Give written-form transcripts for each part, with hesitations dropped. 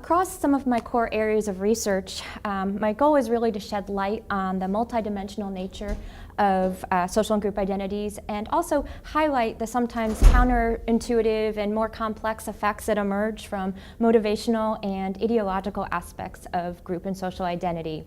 across some of my core areas of research, my goal is really to shed light on the multidimensional nature of social and group identities, and also highlight the sometimes counterintuitive and more complex effects that emerge from motivational and ideological aspects of group and social identity.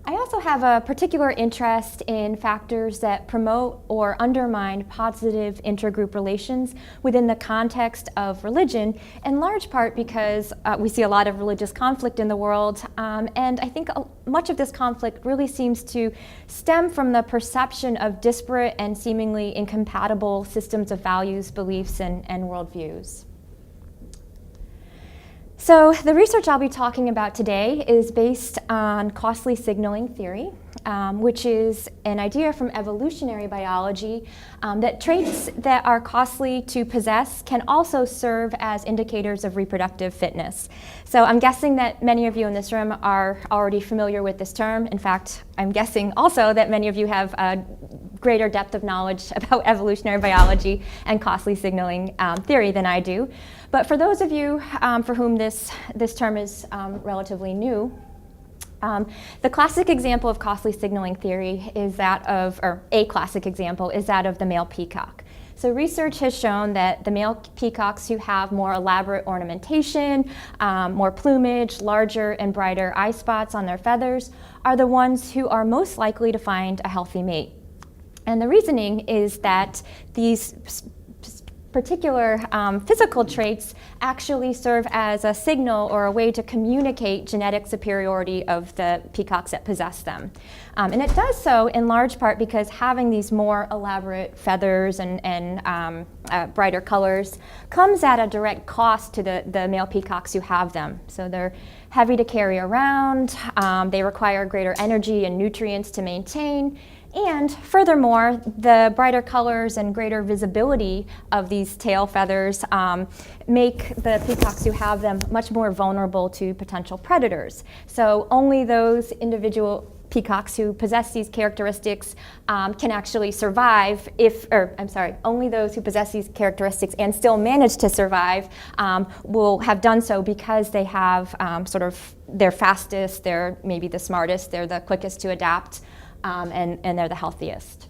I also have a particular interest in factors that promote or undermine positive intergroup relations within the context of religion, in large part because we see a lot of religious conflict in the world, and I think much of this conflict really seems to stem from the perception of disparate and seemingly incompatible systems of values, beliefs, and worldviews. So the research I'll be talking about today is based on costly signaling theory, which is an idea from evolutionary biology that traits that are costly to possess can also serve as indicators of reproductive fitness. So I'm guessing that many of you in this room are already familiar with this term. In fact, I'm guessing also that many of you have a greater depth of knowledge about evolutionary biology and costly signaling theory than I do. But for those of you for whom this term is relatively new, the classic example of costly signaling theory is that of, or a classic example is that of the male peacock. So research has shown that the male peacocks who have more elaborate ornamentation, more plumage, larger and brighter eye spots on their feathers are the ones who are most likely to find a healthy mate. And the reasoning is that these particular physical traits actually serve as a signal or a way to communicate genetic superiority of the peacocks that possess them. And it does so in large part because having these more elaborate feathers and brighter colors comes at a direct cost to the male peacocks who have them. So they're heavy to carry around, they require greater energy and nutrients to maintain. And furthermore, the brighter colors and greater visibility of these tail feathers make the peacocks who have them much more vulnerable to potential predators. So only those individual peacocks who possess these characteristics can actually survive only those who possess these characteristics and still manage to survive will have done so because they have they're fastest, they're maybe the smartest, they're the quickest to adapt, and they're the healthiest.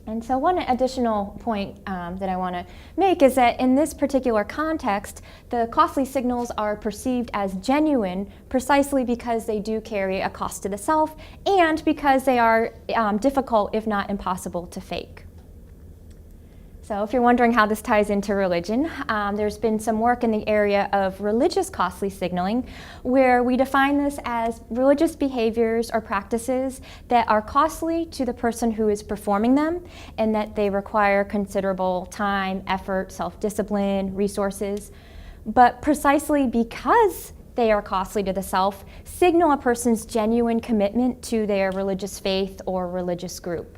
And so one additional point that I want to make is that in this particular context, the costly signals are perceived as genuine precisely because they do carry a cost to the self and because they are difficult, if not impossible, to fake. So if you're wondering how this ties into religion, there's been some work in the area of religious costly signaling where we define this as religious behaviors or practices that are costly to the person who is performing them and that they require considerable time, effort, self-discipline, resources. But precisely because they are costly to the self, signal a person's genuine commitment to their religious faith or religious group.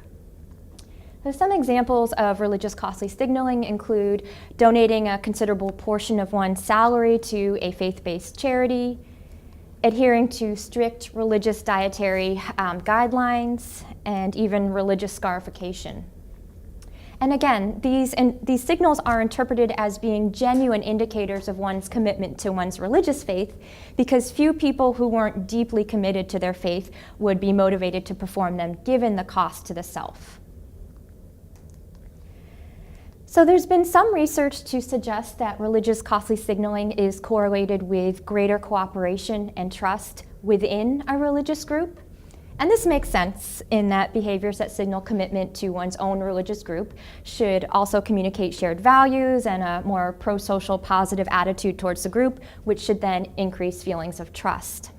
So some examples of religious costly signaling include donating a considerable portion of one's salary to a faith-based charity, adhering to strict religious dietary guidelines, and even religious scarification. And again, these signals are interpreted as being genuine indicators of one's commitment to one's religious faith because few people who weren't deeply committed to their faith would be motivated to perform them given the cost to the self. So there's been some research to suggest that religious costly signaling is correlated with greater cooperation and trust within a religious group. And this makes sense in that behaviors that signal commitment to one's own religious group should also communicate shared values and a more pro-social positive attitude towards the group, which should then increase feelings of trust.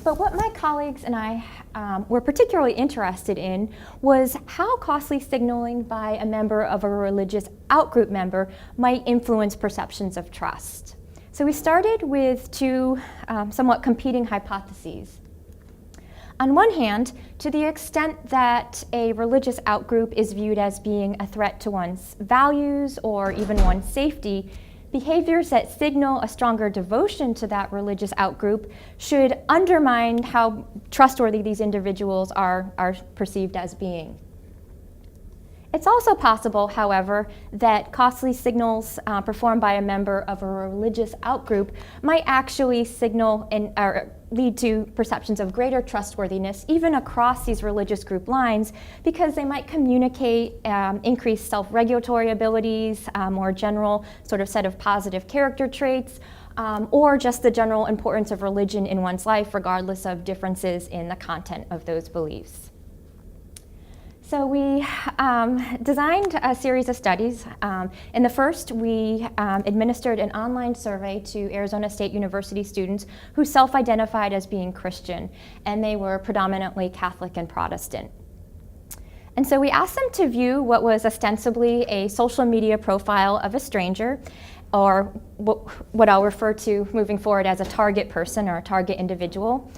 But what my colleagues and I were particularly interested in was how costly signaling by a member of a religious outgroup member might influence perceptions of trust. So we started with two somewhat competing hypotheses. On one hand, to the extent that a religious outgroup is viewed as being a threat to one's values or even one's safety, behaviors that signal a stronger devotion to that religious outgroup should undermine how trustworthy these individuals are perceived as being. It's also possible, however, that costly signals performed by a member of a religious outgroup might actually signal or lead to perceptions of greater trustworthiness, even across these religious group lines, because they might communicate increased self-regulatory abilities, more general sort of set of positive character traits, or just the general importance of religion in one's life, regardless of differences in the content of those beliefs. So we designed a series of studies. In the first, we administered an online survey to Arizona State University students who self-identified as being Christian, and they were predominantly Catholic and Protestant. And so we asked them to view what was ostensibly a social media profile of a stranger, or what I'll refer to moving forward as a target person or a target individual.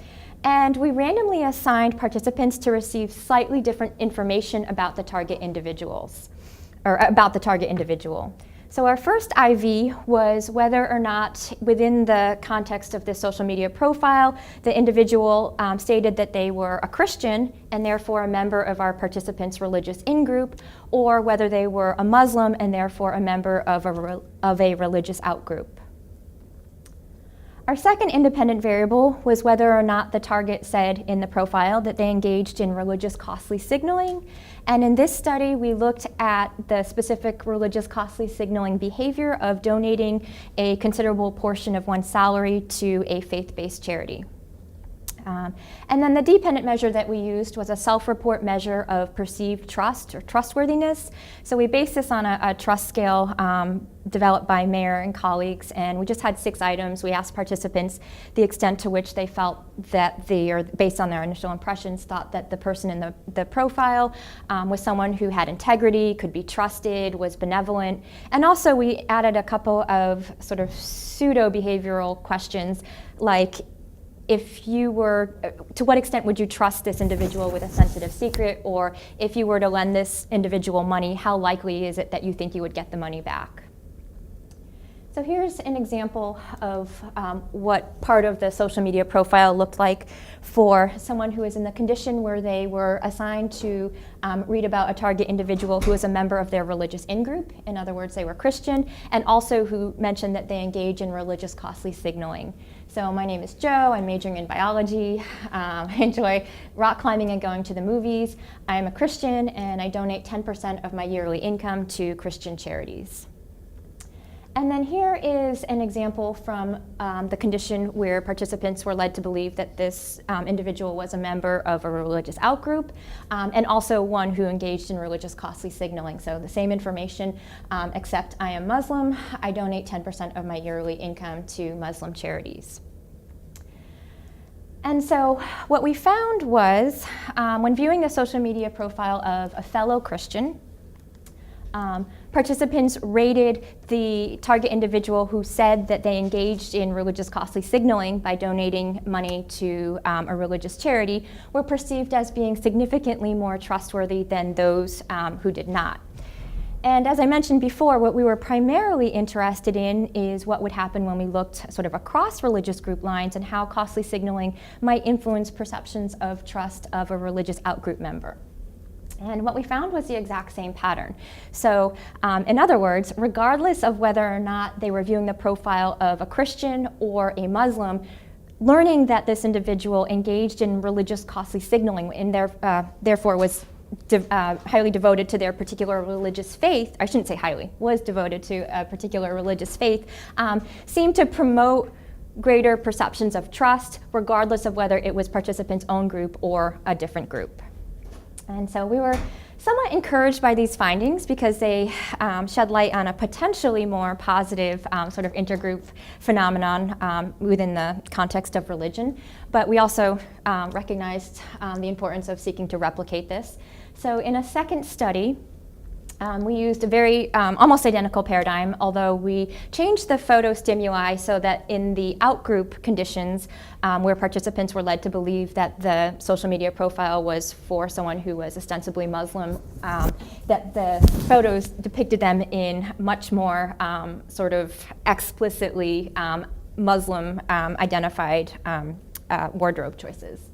And we randomly assigned participants to receive slightly different information about the target individuals, or about the target individual. So our first IV was whether or not, within the context of this social media profile, the individual stated that they were a Christian and therefore a member of our participants' religious in-group, or whether they were a Muslim and therefore a member of a religious out-group. Our second independent variable was whether or not the target said in the profile that they engaged in religious costly signaling. And in this study, we looked at the specific religious costly signaling behavior of donating a considerable portion of one's salary to a faith-based charity. And then the dependent measure that we used was a self-report measure of perceived trust or trustworthiness. So we based this on a trust scale developed by Mayer and colleagues, and we just had 6 items. We asked participants the extent to which they felt that or based on their initial impressions, thought that the person in the profile was someone who had integrity, could be trusted, was benevolent. And also we added a couple of sort of pseudo-behavioral questions, like, if you were, to what extent would you trust this individual with a sensitive secret? Or if you were to lend this individual money, how likely is it that you think you would get the money back? So here's an example of what part of the social media profile looked like for someone who is in the condition where they were assigned to read about a target individual who is a member of their religious in-group. In other words, they were Christian, and also who mentioned that they engage in religious costly signaling. So my name is Joe, I'm majoring in biology, I enjoy rock climbing and going to the movies. I am a Christian and I donate 10% of my yearly income to Christian charities. And then here is an example from the condition where participants were led to believe that this individual was a member of a religious outgroup, and also one who engaged in religious costly signaling. So the same information, except I am Muslim, I donate 10% of my yearly income to Muslim charities. And so what we found was, when viewing the social media profile of a fellow Christian, participants rated the target individual who said that they engaged in religious costly signaling by donating money to a religious charity were perceived as being significantly more trustworthy than those who did not. And as I mentioned before, what we were primarily interested in is what would happen when we looked sort of across religious group lines and how costly signaling might influence perceptions of trust of a religious outgroup member. And what we found was the exact same pattern. So in other words, regardless of whether or not they were viewing the profile of a Christian or a Muslim, learning that this individual engaged in religious costly signaling and therefore was highly devoted to their particular religious faith, I shouldn't say highly, was devoted to a particular religious faith, seemed to promote greater perceptions of trust, regardless of whether it was participants' own group or a different group. And so we were somewhat encouraged by these findings because they shed light on a potentially more positive sort of intergroup phenomenon within the context of religion. But we also recognized the importance of seeking to replicate this. So in a second study, we used a very almost identical paradigm, although we changed the photo stimuli so that in the outgroup conditions where participants were led to believe that the social media profile was for someone who was ostensibly Muslim, that the photos depicted them in much more sort of explicitly Muslim identified wardrobe choices.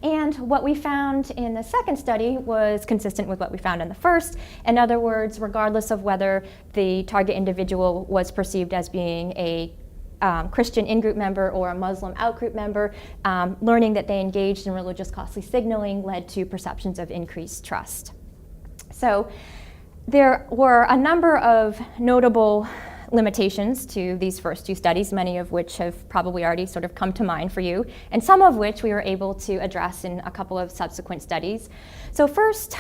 And what we found in the second study was consistent with what we found in the first. In other words, regardless of whether the target individual was perceived as being a Christian in-group member or a Muslim out-group member, learning that they engaged in religious costly signaling led to perceptions of increased trust. So there were a number of notable limitations to these first two studies, many of which have probably already sort of come to mind for you, and some of which we were able to address in a couple of subsequent studies. So first,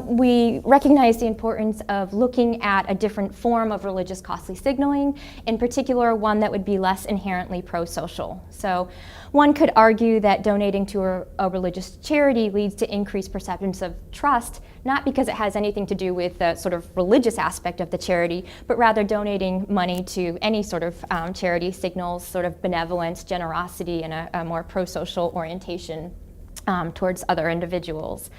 we recognize the importance of looking at a different form of religious costly signaling, in particular one that would be less inherently pro-social. So one could argue that donating to a religious charity leads to increased perceptions of trust, not because it has anything to do with the sort of religious aspect of the charity, but rather donating money to any sort of charity signals sort of benevolence, generosity, and a more pro-social orientation towards other individuals.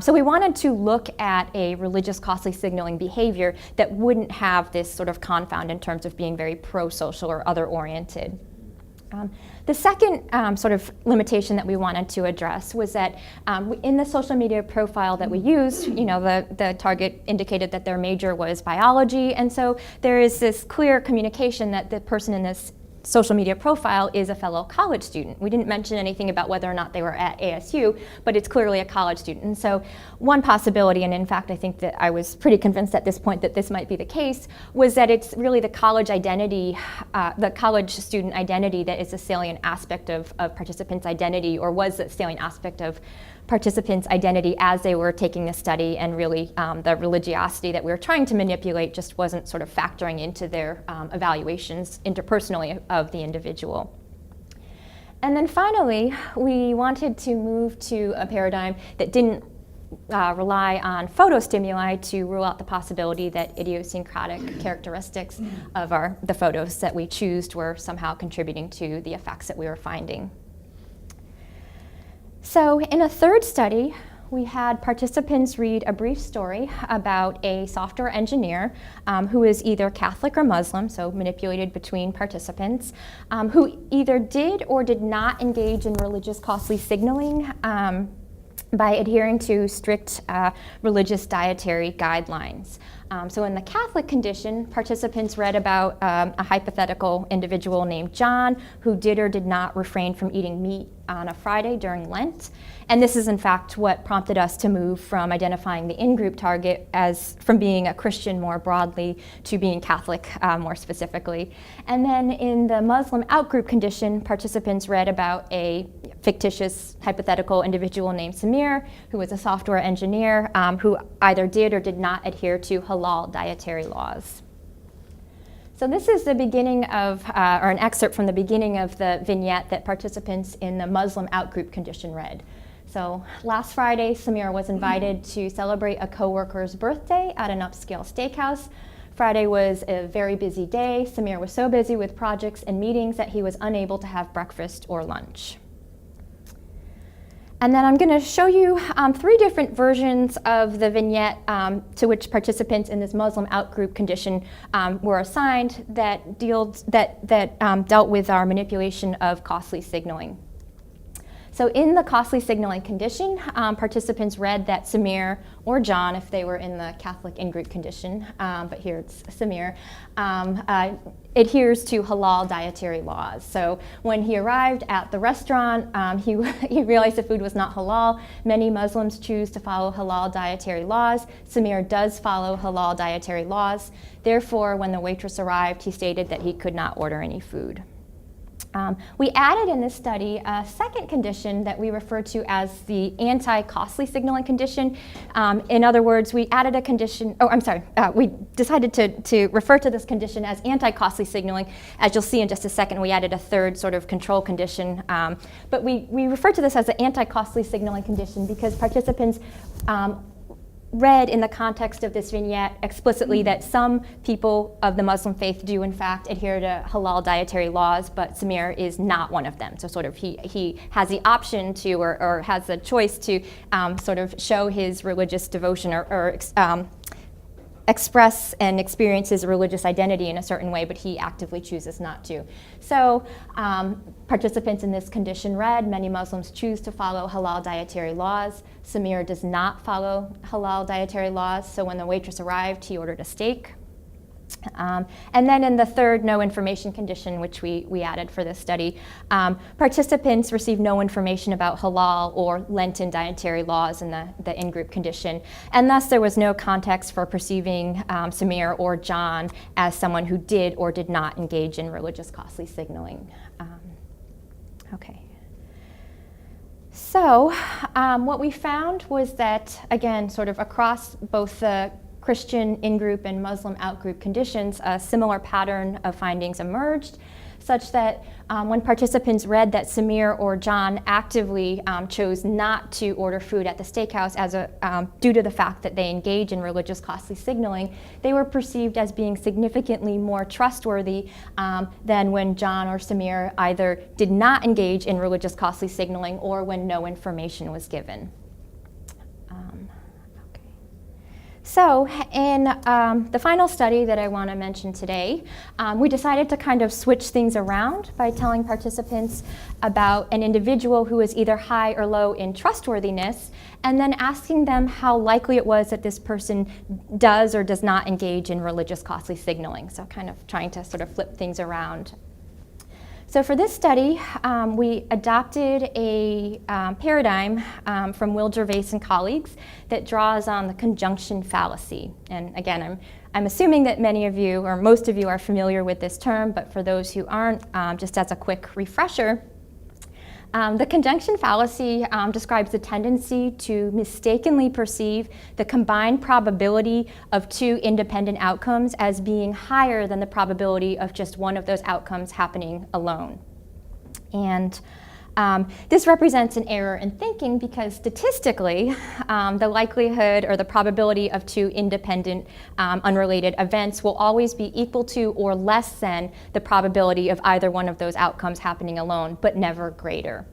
So we wanted to look at a religious costly signaling behavior that wouldn't have this sort of confound in terms of being very pro-social or other-oriented. The second sort of limitation that we wanted to address was that in the social media profile that we used, the target indicated that their major was biology, and so there is this clear communication that the person in this social media profile is a fellow college student. We didn't mention anything about whether or not they were at ASU, but it's clearly a college student. And so one possibility, and in fact I think that I was pretty convinced at this point that this might be the case, was that it's really the college identity, the college student identity that is a salient aspect of participants' identity, or was the salient aspect of participants' identity as they were taking the study, and really the religiosity that we were trying to manipulate just wasn't sort of factoring into their evaluations interpersonally of the individual. And then finally, we wanted to move to a paradigm that didn't rely on photostimuli to rule out the possibility that idiosyncratic characteristics of the photos that we choose were somehow contributing to the effects that we were finding. So in a third study, we had participants read a brief story about a software engineer who is either Catholic or Muslim, so manipulated between participants, who either did or did not engage in religious costly signaling by adhering to strict religious dietary guidelines. So in the Catholic condition, participants read about a hypothetical individual named John who did or did not refrain from eating meat on a Friday during Lent. And this is in fact what prompted us to move from identifying the in-group target as from being a Christian more broadly to being Catholic more specifically. And then in the Muslim out-group condition, participants read about a fictitious hypothetical individual named Samir, who was a software engineer who either did or did not adhere to halal dietary laws. So this is the beginning of, or an excerpt from the beginning of the vignette that participants in the Muslim out-group condition read. So last Friday, Samir was invited to celebrate a coworker's birthday at an upscale steakhouse. Friday was a very busy day. Samir was so busy with projects and meetings that he was unable to have breakfast or lunch. And then I'm going to show you three different versions of the vignette to which participants in this Muslim out-group condition were assigned that dealt with our manipulation of costly signaling. So in the costly signaling condition, participants read that Samir, or John if they were in the Catholic in-group condition, but here it's Samir, adheres to halal dietary laws. So when he arrived at the restaurant, he realized the food was not halal. Many Muslims choose to follow halal dietary laws. Samir does follow halal dietary laws. Therefore, when the waitress arrived, he stated that he could not order any food. We added in this study a second condition that we refer to as the anti-costly signaling condition. In other words, we added a condition, we decided to refer to this condition as anti-costly signaling. As you'll see in just a second, we added a third sort of control condition. But we refer to this as the anti-costly signaling condition because participants read in the context of this vignette explicitly that some people of the Muslim faith do in fact adhere to halal dietary laws, but Samir is not one of them. So sort of he has the option to, or has the choice to sort of show his religious devotion or express and experience his religious identity in a certain way, but he actively chooses not to. So participants in this condition read, many Muslims choose to follow halal dietary laws. Samir does not follow halal dietary laws, so when the waitress arrived, he ordered a steak. And then in the third no information condition, which we added for this study, participants received no information about halal or Lenten dietary laws in the in-group condition, and thus there was no context for perceiving Samir or John as someone who did or did not engage in religious costly signaling. Okay. So what we found was that, again, sort of across both the Christian in-group and Muslim out-group conditions, a similar pattern of findings emerged, such that when participants read that Samir or John actively chose not to order food at the steakhouse due to the fact that they engage in religious costly signaling, they were perceived as being significantly more trustworthy than when John or Samir either did not engage in religious costly signaling or when no information was given. So in the final study that I want to mention today, we decided to kind of switch things around by telling participants about an individual who is either high or low in trustworthiness, and then asking them how likely it was that this person does or does not engage in religious costly signaling. So kind of trying to sort of flip things around. So for this study, we adopted a paradigm from Will Gervais and colleagues that draws on the conjunction fallacy. And again, I'm assuming that many of you, or most of you, are familiar with this term, but for those who aren't, just as a quick refresher, the conjunction fallacy describes the tendency to mistakenly perceive the combined probability of two independent outcomes as being higher than the probability of just one of those outcomes happening alone. And this represents an error in thinking because statistically, the likelihood or the probability of two independent, unrelated events will always be equal to or less than the probability of either one of those outcomes happening alone, but never greater.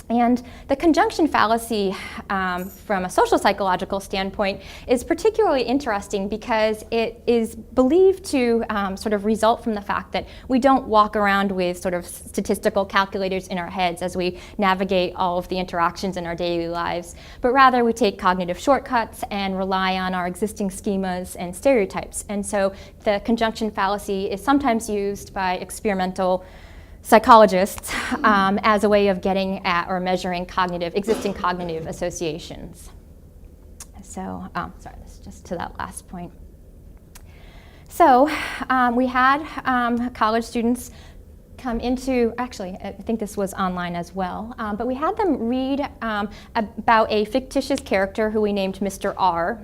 And the conjunction fallacy, from a social psychological standpoint, is particularly interesting because it is believed to sort of result from the fact that we don't walk around with sort of statistical calculators in our heads as we navigate all of the interactions in our daily lives, but rather we take cognitive shortcuts and rely on our existing schemas and stereotypes. And so the conjunction fallacy is sometimes used by experimental psychologists as a way of getting at or measuring existing cognitive associations. So, sorry, this is just to that last point. So we had college students come into, actually, I think this was online as well, but we had them read about a fictitious character who we named Mr. R.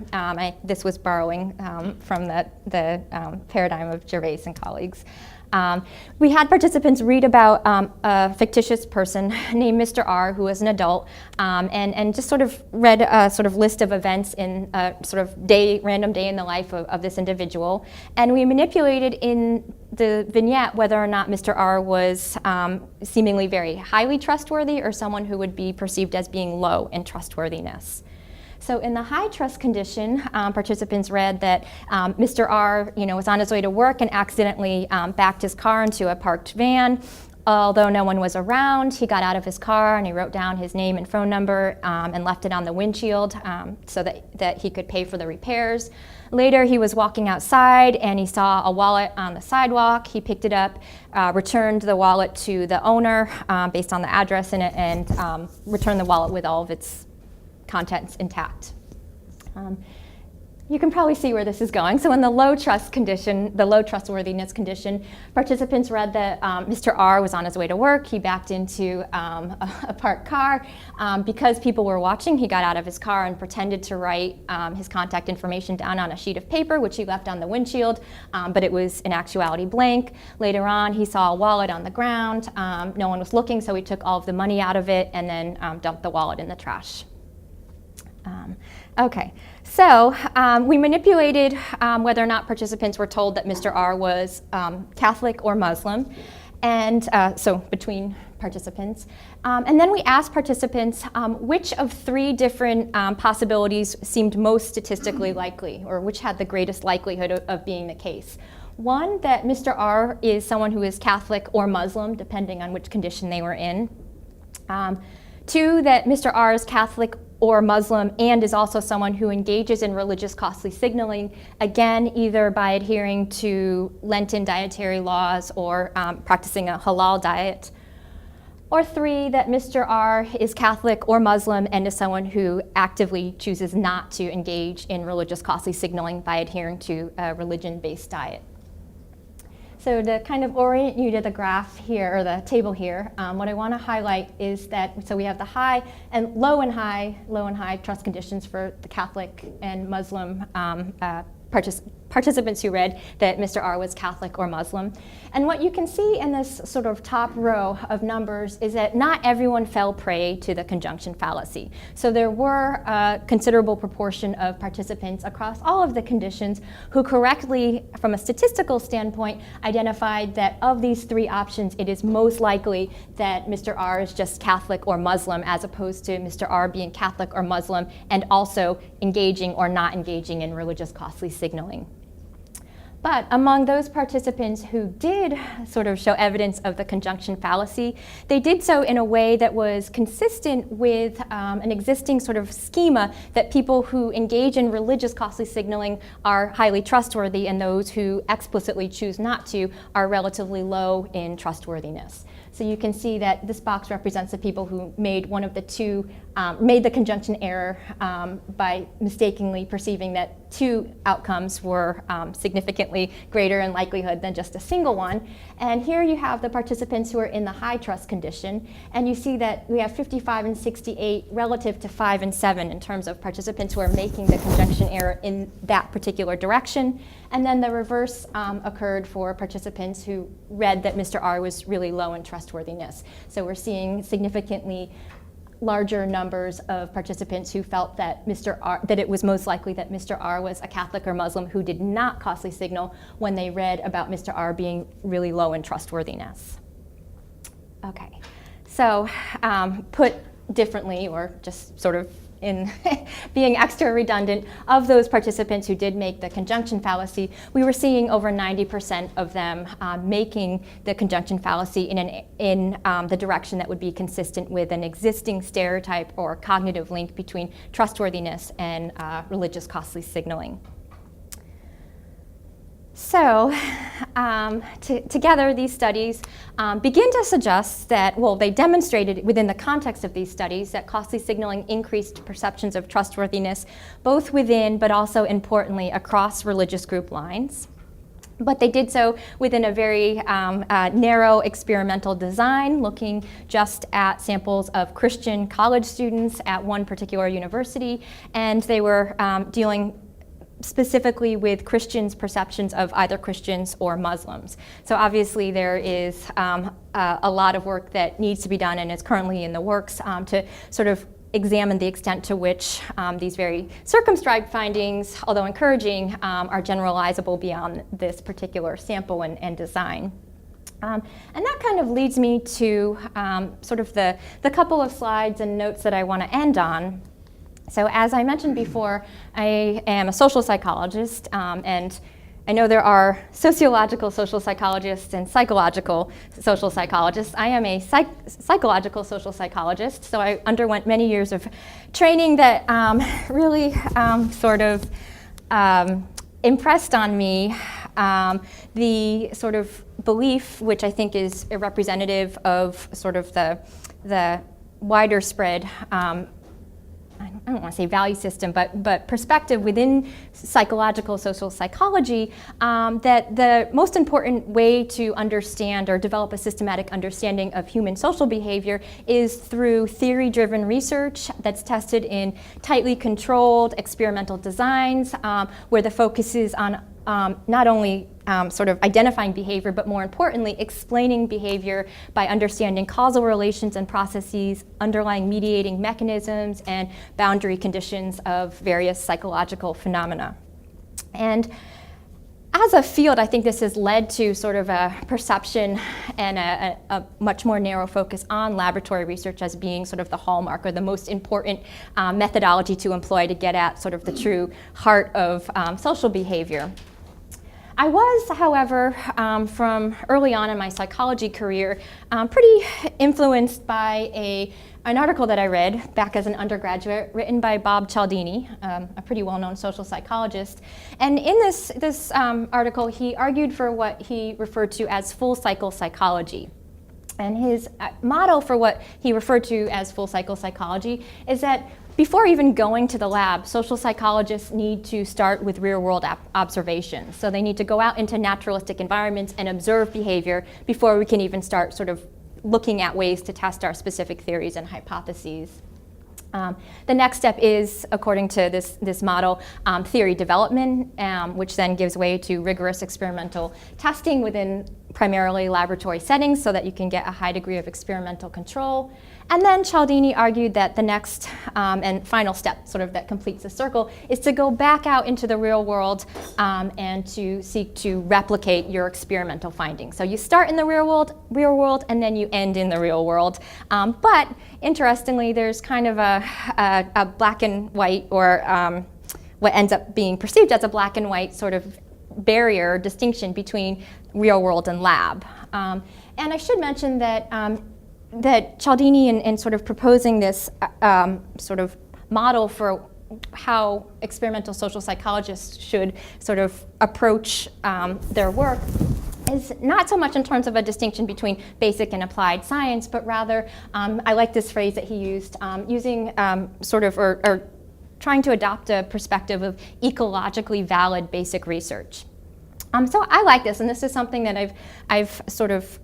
This was borrowing from the paradigm of Gervais and colleagues. We had participants read about a fictitious person named Mr. R, who was an adult, and just sort of read a sort of list of events in a sort of random day in the life of this individual. And we manipulated in the vignette whether or not Mr. R was seemingly very highly trustworthy or someone who would be perceived as being low in trustworthiness. So in the high trust condition, participants read that Mr. R, was on his way to work and accidentally backed his car into a parked van. Although no one was around, he got out of his car and he wrote down his name and phone number and left it on the windshield so that he could pay for the repairs. Later, he was walking outside and he saw a wallet on the sidewalk. He picked it up, returned the wallet to the owner based on the address in it, and returned the wallet with all of its contents intact. You can probably see where this is going. So in the low trust condition, the low trustworthiness condition, participants read that Mr. R was on his way to work. He backed into a parked car. Because people were watching, he got out of his car and pretended to write his contact information down on a sheet of paper, which he left on the windshield, but it was in actuality blank. Later on, he saw a wallet on the ground. No one was looking, so he took all of the money out of it and then dumped the wallet in the trash. Okay, so we manipulated whether or not participants were told that Mr. R was Catholic or Muslim, and so between participants. And then we asked participants which of 3 different possibilities seemed most statistically likely, or which had the greatest likelihood of being the case. 1, that Mr. R is someone who is Catholic or Muslim, depending on which condition they were in. 2, that Mr. R is Catholic or Muslim and is also someone who engages in religious costly signaling, again, either by adhering to Lenten dietary laws or practicing a halal diet. Or 3, that Mr. R is Catholic or Muslim and is someone who actively chooses not to engage in religious costly signaling by adhering to a religion-based diet. So to kind of orient you to the graph here, or the table here, what I want to highlight is that, so we have the high and low and high trust conditions for the Catholic and Muslim participants who read that Mr. R was Catholic or Muslim. And what you can see in this sort of top row of numbers is that not everyone fell prey to the conjunction fallacy. So there were a considerable proportion of participants across all of the conditions who correctly, from a statistical standpoint, identified that of these 3 options, it is most likely that Mr. R is just Catholic or Muslim, as opposed to Mr. R being Catholic or Muslim and also engaging or not engaging in religious costly signaling. But among those participants who did sort of show evidence of the conjunction fallacy, they did so in a way that was consistent with an existing sort of schema that people who engage in religious costly signaling are highly trustworthy, and those who explicitly choose not to are relatively low in trustworthiness. So you can see that this box represents the people who made one of the 2, made the conjunction error by mistakenly perceiving that 2 outcomes were significantly greater in likelihood than just a single one. And here you have the participants who are in the high trust condition, and you see that we have 55 and 68 relative to 5 and 7 in terms of participants who are making the conjunction error in that particular direction. And then the reverse occurred for participants who read that Mr. R was really low in trustworthiness. So we're seeing significantly larger numbers of participants who felt that that it was most likely that Mr. R was a Catholic or Muslim who did not costly signal when they read about Mr. R being really low in trustworthiness. Okay, so put differently, or just sort of in being extra redundant, of those participants who did make the conjunction fallacy, we were seeing over 90% of them making the conjunction fallacy in the direction that would be consistent with an existing stereotype or cognitive link between trustworthiness and religious costly signaling. So together, these studies begin to suggest that, well, they demonstrated within the context of these studies that costly signaling increased perceptions of trustworthiness, both within but also importantly across religious group lines. But they did so within a very narrow experimental design, looking just at samples of Christian college students at one particular university, and they were dealing specifically with Christians' perceptions of either Christians or Muslims. So obviously there is a lot of work that needs to be done and is currently in the works to sort of examine the extent to which these very circumscribed findings, although encouraging, are generalizable beyond this particular sample and design. And that kind of leads me to sort of the couple of slides and notes that I want to end on. So as I mentioned before, I am a social psychologist, and I know there are sociological social psychologists and psychological social psychologists. I am a psychological social psychologist, so I underwent many years of training that really sort of impressed on me the sort of belief, which I think is representative of sort of the wider spread I don't want to say value system, but perspective within psychological social psychology, that the most important way to understand or develop a systematic understanding of human social behavior is through theory-driven research that's tested in tightly controlled experimental designs, where the focus is on not only sort of identifying behavior, but more importantly, explaining behavior by understanding causal relations and processes, underlying mediating mechanisms, and boundary conditions of various psychological phenomena. And as a field, I think this has led to sort of a perception and a much more narrow focus on laboratory research as being sort of the hallmark or the most important methodology to employ to get at sort of the true heart of social behavior. I was, however, from early on in my psychology career, pretty influenced by an article that I read back as an undergraduate written by Bob Cialdini, a pretty well-known social psychologist. And in this article, he argued for what he referred to as full cycle psychology. And his motto for what he referred to as full cycle psychology is that before even going to the lab, social psychologists need to start with real-world observations. So they need to go out into naturalistic environments and observe behavior before we can even start sort of looking at ways to test our specific theories and hypotheses. The next step is, according to this model, theory development, which then gives way to rigorous experimental testing within primarily laboratory settings so that you can get a high degree of experimental control. And then Cialdini argued that the next and final step, sort of that completes the circle, is to go back out into the real world and to seek to replicate your experimental findings. So you start in the real world, and then you end in the real world. But interestingly, there's kind of a black and white, or what ends up being perceived as a black and white sort of barrier, distinction between real world and lab. And I should mention that that Cialdini, in sort of proposing this sort of model for how experimental social psychologists should sort of approach their work, is not so much in terms of a distinction between basic and applied science, but rather, I like this phrase that he used, using sort of, or trying to adopt a perspective of ecologically valid basic research. So I like this, and this is something that I've sort of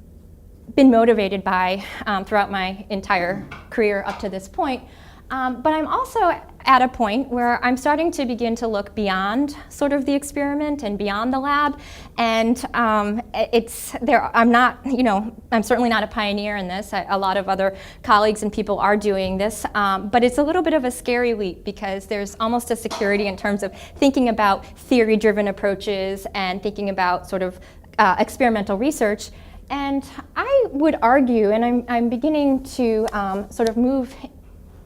been motivated by throughout my entire career up to this point. But I'm also at a point where I'm starting to begin to look beyond sort of the experiment and beyond the lab. And I'm not, I'm certainly not a pioneer in this. A lot of other colleagues and people are doing this. But it's a little bit of a scary leap because there's almost a security in terms of thinking about theory-driven approaches and thinking about sort of experimental research. And I would argue, and I'm beginning to sort of move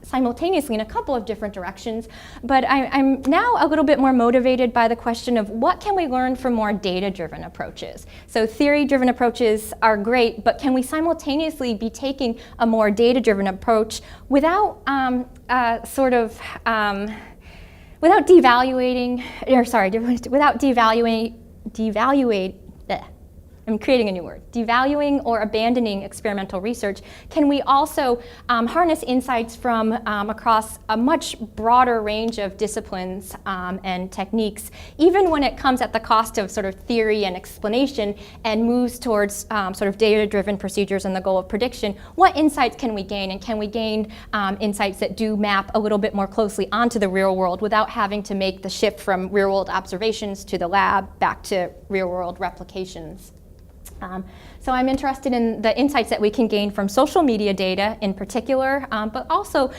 simultaneously in a couple of different directions, but I'm now a little bit more motivated by the question of what can we learn from more data-driven approaches. So theory-driven approaches are great, but can we simultaneously be taking a more data-driven approach without without devaluing or abandoning experimental research? Can we also harness insights from across a much broader range of disciplines and techniques, even when it comes at the cost of sort of theory and explanation and moves towards sort of data-driven procedures and the goal of prediction? What insights can we gain? And can we gain insights that do map a little bit more closely onto the real world without having to make the shift from real-world observations to the lab back to real-world replications? So I'm interested in the insights that we can gain from social media data in particular, but also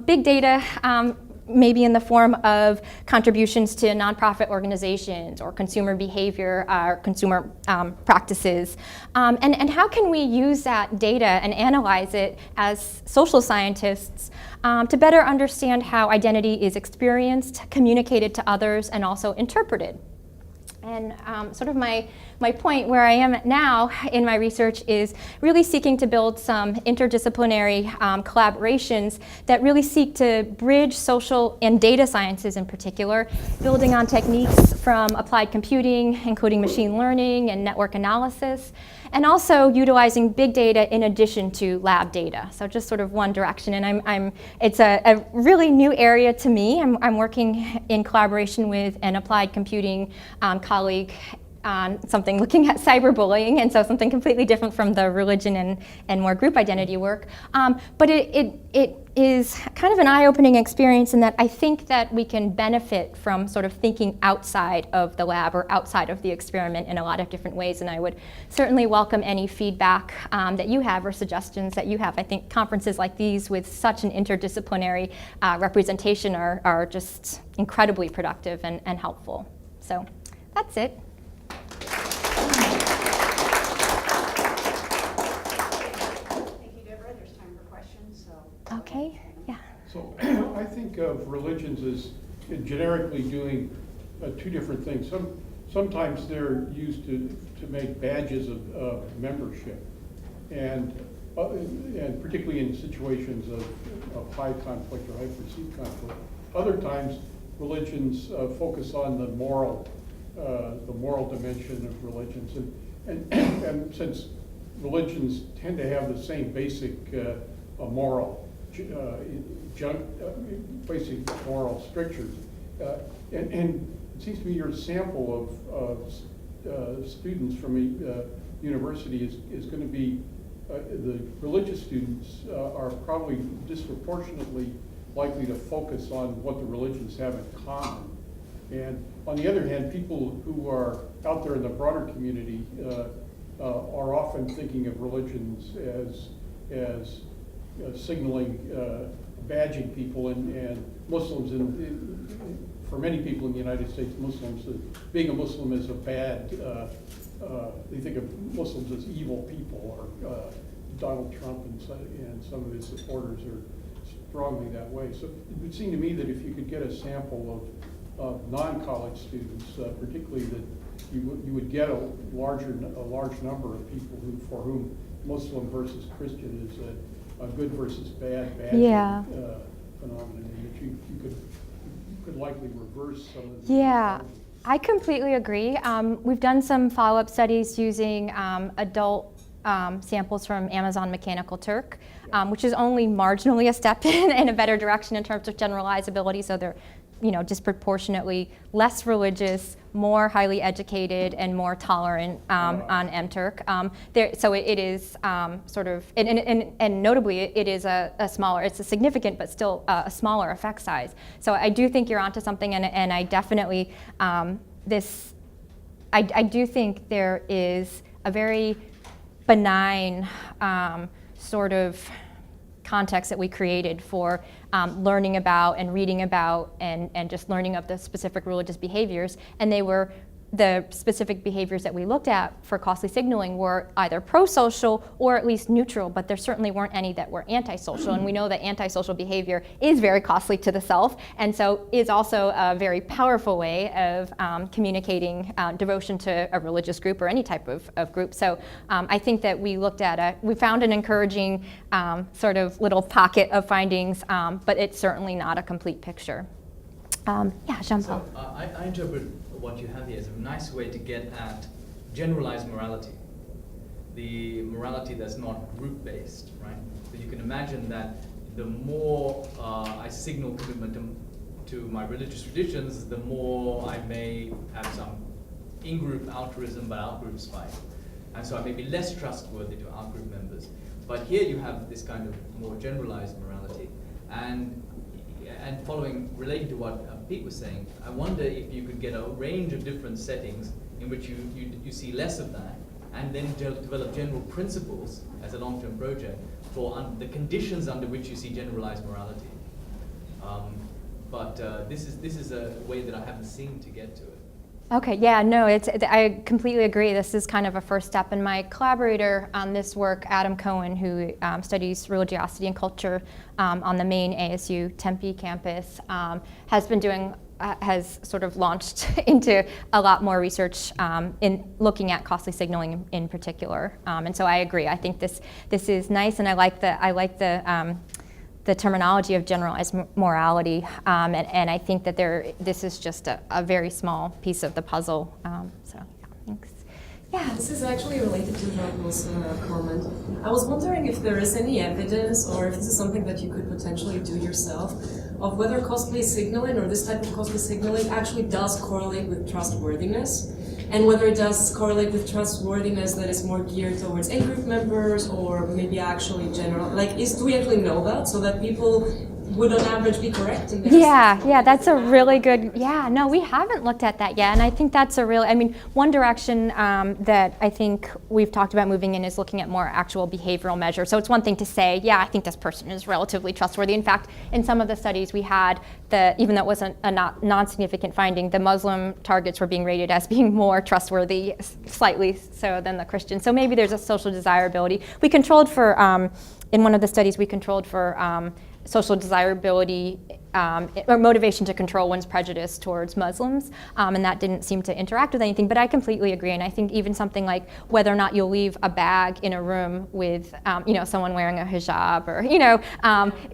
big data maybe in the form of contributions to nonprofit organizations or consumer behavior or consumer practices. And how can we use that data and analyze it as social scientists to better understand how identity is experienced, communicated to others, and also interpreted? And sort of my point where I am now in my research is really seeking to build some interdisciplinary collaborations that really seek to bridge social and data sciences in particular, building on techniques from applied computing, including machine learning and network analysis, and also utilizing big data in addition to lab data. So just sort of one direction, and it's a really new area to me. I'm working in collaboration with an applied computing colleague on something looking at cyberbullying, and so something completely different from the religion and more group identity work. But it is kind of an eye-opening experience in that I think that we can benefit from sort of thinking outside of the lab or outside of the experiment in a lot of different ways, and I would certainly welcome any feedback that you have or suggestions that you have. I think conferences like these with such an interdisciplinary representation are just incredibly productive and helpful. So that's it. I think of religions as generically doing two different things. Sometimes they're used to make badges of membership, and particularly in situations of high conflict or high perceived conflict. Other times, religions focus on the moral dimension of religions, and since religions tend to have the same basic basic moral strictures, and it seems to me your sample of students from a university is going to be the religious students are probably disproportionately likely to focus on what the religions have in common. And on the other hand, people who are out there in the broader community are often thinking of religions as signaling, badging people, and Muslims, for many people in the United States, Muslims, being a Muslim is a bad, they think of Muslims as evil people, or Donald Trump and some of his supporters are strongly that way. So it would seem to me that if you could get a sample of non-college students, particularly that you would get a large number of people for whom Muslim versus Christian is a good versus bad phenomenon, and that you could likely reverse some of the I completely agree. We've done some follow-up studies using adult samples from Amazon Mechanical Turk, which is only marginally a step in a better direction in terms of generalizability. So they're, disproportionately less religious, more highly educated, and more tolerant on MTurk. So it is sort of, and notably, it is it's a significant but still a smaller effect size. So I do think you're onto something, and I definitely I do think there is a very benign sort of context that we created for learning about and reading about and just learning of the specific religious behaviors. And the specific behaviors that we looked at for costly signaling were either pro-social or at least neutral, but there certainly weren't any that were antisocial. And we know that antisocial behavior is very costly to the self, and so is also a very powerful way of communicating devotion to a religious group or any type of group. So I think that we found an encouraging sort of little pocket of findings, but it's certainly not a complete picture. Jean-Paul. So I interpret what you have here is a nice way to get at generalized morality, the morality that's not group-based, right? So you can imagine that the more I signal commitment to my religious traditions, the more I may have some in-group altruism but out-group spite. And so I may be less trustworthy to out-group members. But here you have this kind of more generalized morality. And relating to what Pete was saying, I wonder if you could get a range of different settings in which you see less of that, and then develop general principles as a long-term project for the conditions under which you see generalized morality. But this is a way that I haven't seen to get to it. Okay, I completely agree. This is kind of a first step. And my collaborator on this work, Adam Cohen, who studies religiosity and culture on the main ASU Tempe campus, has sort of launched into a lot more research in looking at costly signaling in particular. And so I agree. I think this is nice, and I like the terminology of generalized morality, and I think that this is just a very small piece of the puzzle. Thanks. Yeah. This is actually related to Jean-Paul's comment. I was wondering if there is any evidence, or if this is something that you could potentially do yourself, of whether costly signaling or this type of costly signaling actually does correlate with trustworthiness, and whether it does correlate with trustworthiness that is more geared towards in-group members, or maybe actually general. Do we actually know that, so that people would on average be correct in their that's a really good, no, we haven't looked at that yet, and I think that's one direction that I think we've talked about moving in is looking at more actual behavioral measures. So it's one thing to say, I think this person is relatively trustworthy. In fact, in some of the studies we had, even though it wasn't a non-significant finding, the Muslim targets were being rated as being more trustworthy, slightly so, than the Christian. So maybe there's a social desirability. We controlled for, in one of the studies, we controlled for social desirability or motivation to control one's prejudice towards Muslims, and that didn't seem to interact with anything. But I completely agree, and I think even something like whether or not you'll leave a bag in a room with someone wearing a hijab, or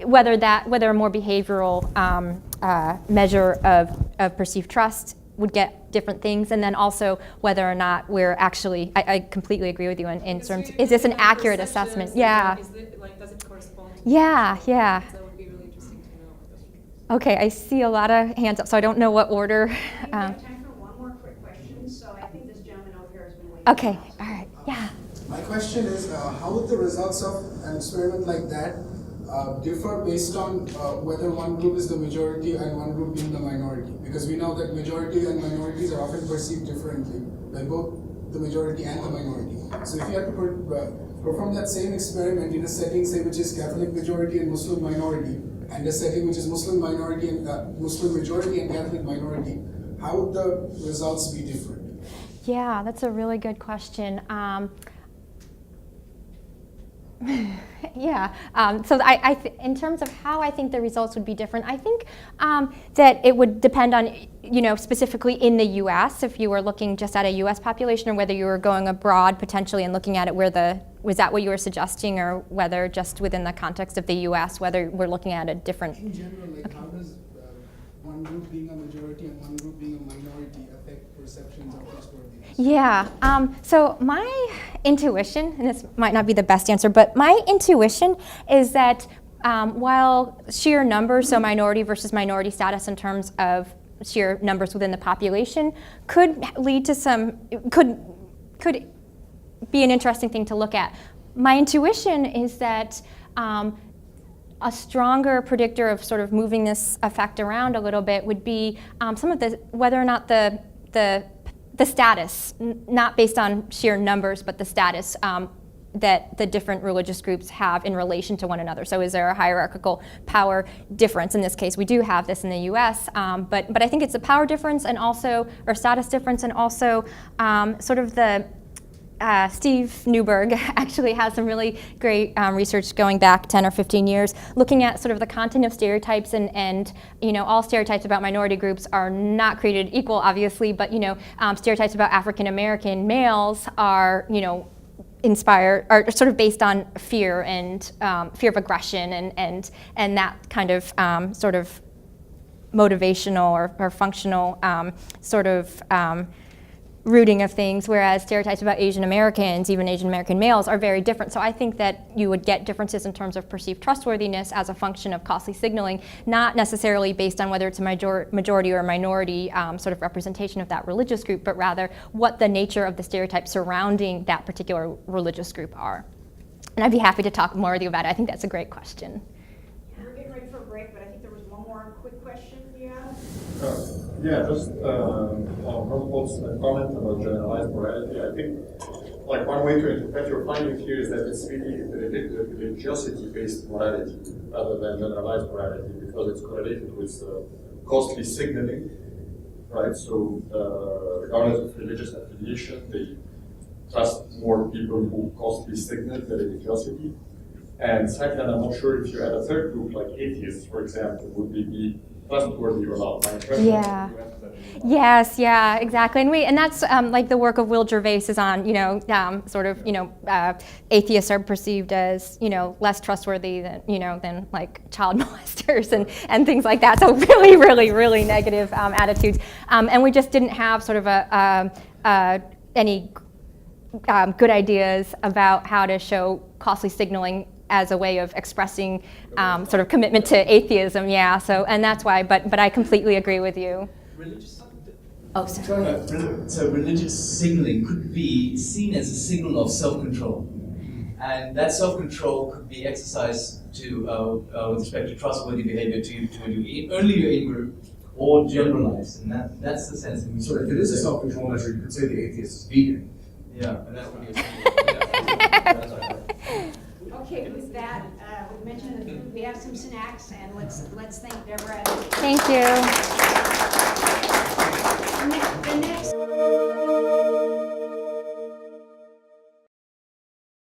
whether a more behavioral measure of perceived trust would get different things, and then also whether or not we're actually, I completely agree with you in terms, is this an accurate assessment? Yeah. Does it correspond? Yeah. That would be really interesting to know. Okay, I see a lot of hands up, so I don't know what order. We have time for one more quick question, so I think this gentleman over here has been waiting. Okay, all right, yeah. My question is, how would the results of an experiment like that differ based on whether one group is the majority and one group being the minority? Because we know that majority and minorities are often perceived differently by both the majority and the minority. So if you had to perform that same experiment in a setting, say, which is Catholic majority and Muslim minority, and a setting which is Muslim minority and Muslim majority and Catholic minority, how would the results be different? Yeah, that's a really good question. Yeah. So in terms of how I think the results would be different, I think that it would depend on, specifically in the U.S., if you were looking just at a U.S. population, or whether you were going abroad potentially and looking at it was that what you were suggesting, or whether just within the context of the U.S., whether we're looking at a different. In general, how does one group being a majority and one group being a minority affect perceptions of trustworthiness? Yeah, so my intuition, and this might not be the best answer, but my intuition is that while sheer numbers, so minority versus minority status in terms of sheer numbers within the population, could lead to could be an interesting thing to look at. My intuition is that a stronger predictor of sort of moving this effect around a little bit would be some of whether or not the status, not based on sheer numbers, but the status that the different religious groups have in relation to one another. So is there a hierarchical power difference? In this case, we do have this in the US, but I think it's a power difference and also, or status difference, and also sort of the Steve Newberg actually has some really great research going back 10 or 15 years, looking at sort of the content of stereotypes, and all stereotypes about minority groups are not created equal, obviously, but stereotypes about African American males are inspired, are sort of based on fear and fear of aggression and that kind of sort of motivational or functional sort of rooting of things, whereas stereotypes about Asian Americans, even Asian American males, are very different. So I think that you would get differences in terms of perceived trustworthiness as a function of costly signaling, not necessarily based on whether it's a majority or a minority sort of representation of that religious group, but rather what the nature of the stereotypes surrounding that particular religious group are. And I'd be happy to talk more with you about it. I think that's a great question. We're getting ready for a break, but I think there was one more quick question you have. Just on Paul's comment about generalized morality, I think one way to interpret your findings here is that it's really religiosity-based morality rather than generalized morality, because it's correlated with costly signaling, right? So regardless of religious affiliation, they trust more people who costly signal their religiosity. And second, I'm not sure if you had a third group, like atheists, for example, would they be trustworthy or not? Yeah. Yes, yeah, exactly. And that's like the work of Will Gervais is on, atheists are perceived as, less trustworthy than like child molesters and things like that. So really, really, really negative attitudes. And we just didn't have sort of any good ideas about how to show costly signaling as a way of expressing sort of commitment to atheism, yeah. So, and that's why. But I completely agree with you. So religious signaling could be seen as a signal of self-control, and that self-control could be exercised to with respect to trustworthy behavior to only your in-group or generalized, and that's the sense. So if it is a self-control measure, you could say the atheist is vegan. Yeah, and that's what you're saying. Okay, with that, we mentioned the food. We have some snacks, and let's thank Deborah. Thank you.